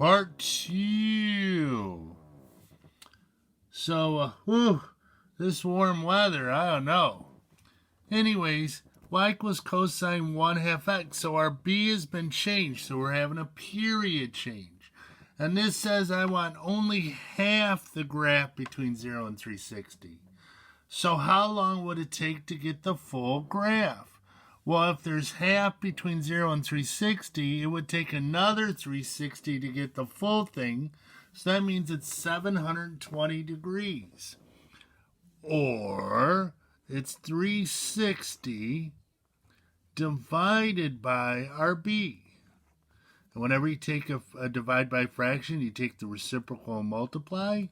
part 2. So, this warm weather, I don't know. Anyways, y equals cosine 1/2 x. So our b has been changed. So we're having a period change. And this says I want only half the graph between 0 and 360. So how long would it take to get the full graph? Well, if there's half between 0 and 360, it would take another 360 to get the full thing. So that means it's 720 degrees. Or it's 360 divided by our b. And whenever you take a divide by fraction, you take the reciprocal and multiply.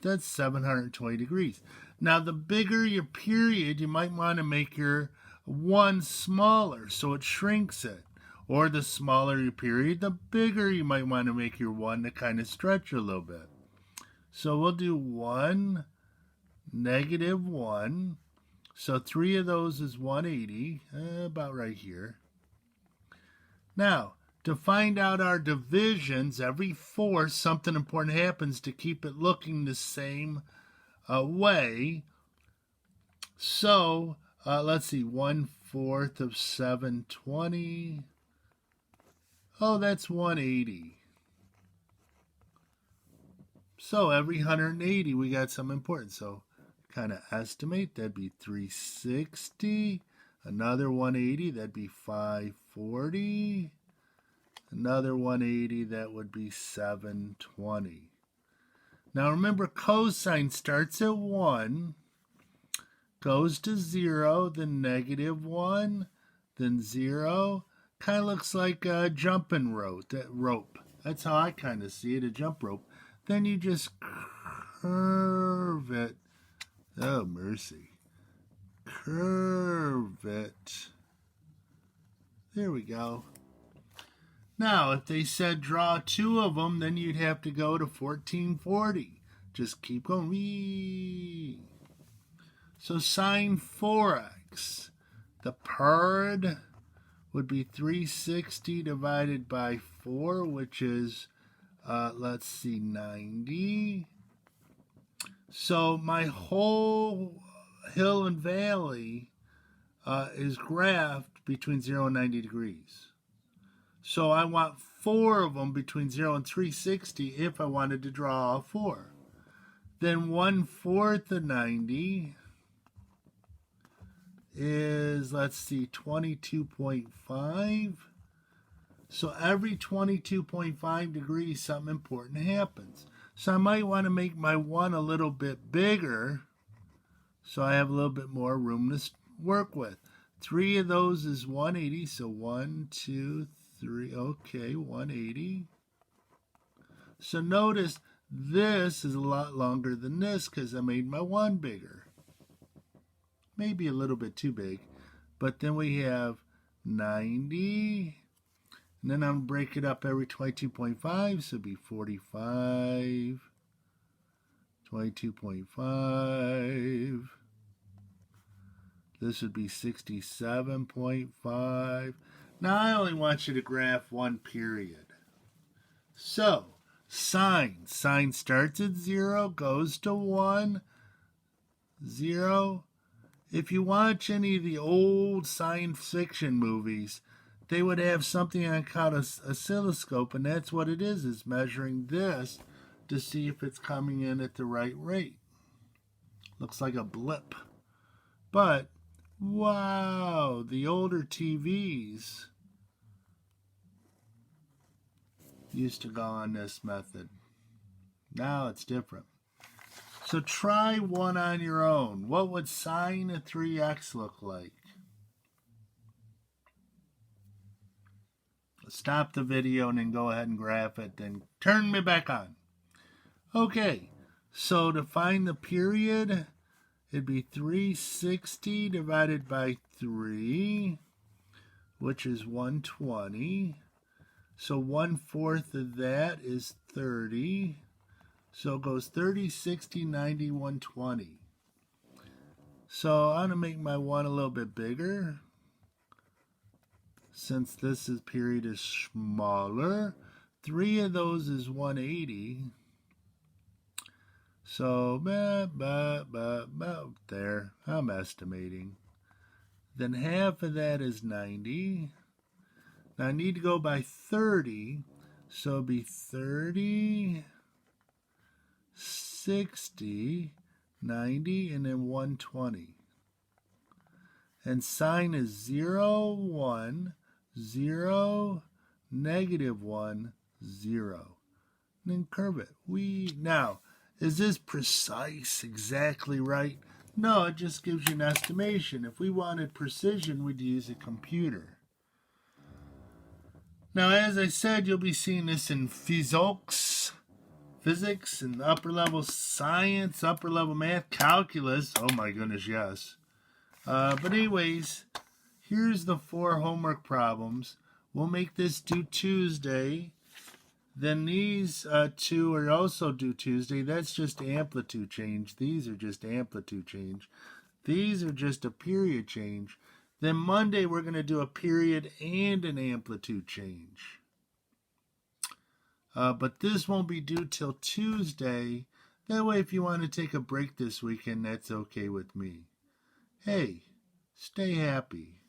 That's 720 degrees. Now, the bigger your period, you might want to make your 1 smaller, so it shrinks it. Or the smaller your period, the bigger you might want to make your 1 to kind of stretch a little bit. So we'll do 1, -1. So 3 of those is 180, about right here. Now, to find out our divisions, every 4, something important happens to keep it looking the same way. So, let's see, 1/4 of 720. Oh, that's 180. So every 180, we got some important. So kind of estimate, that'd be 360. Another 180, that'd be 540. Another 180, that would be 720. Now remember, cosine starts at 1, goes to 0, then -1, then 0. Kind of looks like a jumping rope. That's how I kind of see it, a jump rope. Then you just curve it. Oh, mercy. Curve it. There we go. Now, if they said draw 2 of them, then you'd have to go to 1440. Just keep going. Whee! So sine 4x. The period would be 360 divided by 4, which is, let's see, 90. So my whole hill and valley is graphed between 0 and 90 degrees. So I want 4 of them between 0 and 360 if I wanted to draw all 4. Then 1/4 of 90 is, let's see, 22.5. So every 22.5 degrees, something important happens. So I might want to make my 1 a little bit bigger so I have a little bit more room to work with. 3 of those is 180, so 1, 2, 3, okay, 180. So notice this is a lot longer than this because I made my 1 bigger. Maybe a little bit too big. But then we have 90. And then I'm going to break it up every 22.5. So it'd be 45. 22.5. This would be 67.5. Now I only want you to graph 1 period. So, sine. Sine starts at 0, goes to 1, 0. If you watch any of the old science fiction movies, they would have something called an oscilloscope, and that's what it is measuring this to see if it's coming in at the right rate. Looks like a blip. But, wow, the older TVs used to go on this method. Now it's different. So try one on your own. What would sine of 3x look like? Stop the video and then go ahead and graph it. Then turn me back on. Okay, so to find the period, it'd be 360 divided by 3, which is 120. So 1/4 of that is 30. So it goes 30, 60, 90, 120. So I'm going to make my 1 a little bit bigger. Since this period is smaller, 3 of those is 180. So, there, I'm estimating. Then half of that is 90. Now I need to go by 30. So it'll be 30, 60, 90, and then 120. And sine is 0, 1, 0, negative 1, 0. And then curve it. Now, is this precise, exactly right? No, it just gives you an estimation. If we wanted precision, we'd use a computer. Now, as I said, you'll be seeing this in physics, and upper level science, upper level math, calculus. Oh my goodness, yes. But anyways, here's the 4 homework problems. We'll make this due Tuesday. Then these 2 are also due Tuesday. That's just amplitude change. These are just amplitude change. These are just a period change. Then Monday we're going to do a period and an amplitude change. But this won't be due till Tuesday. That way if you want to take a break this weekend, that's okay with me. Hey, stay happy.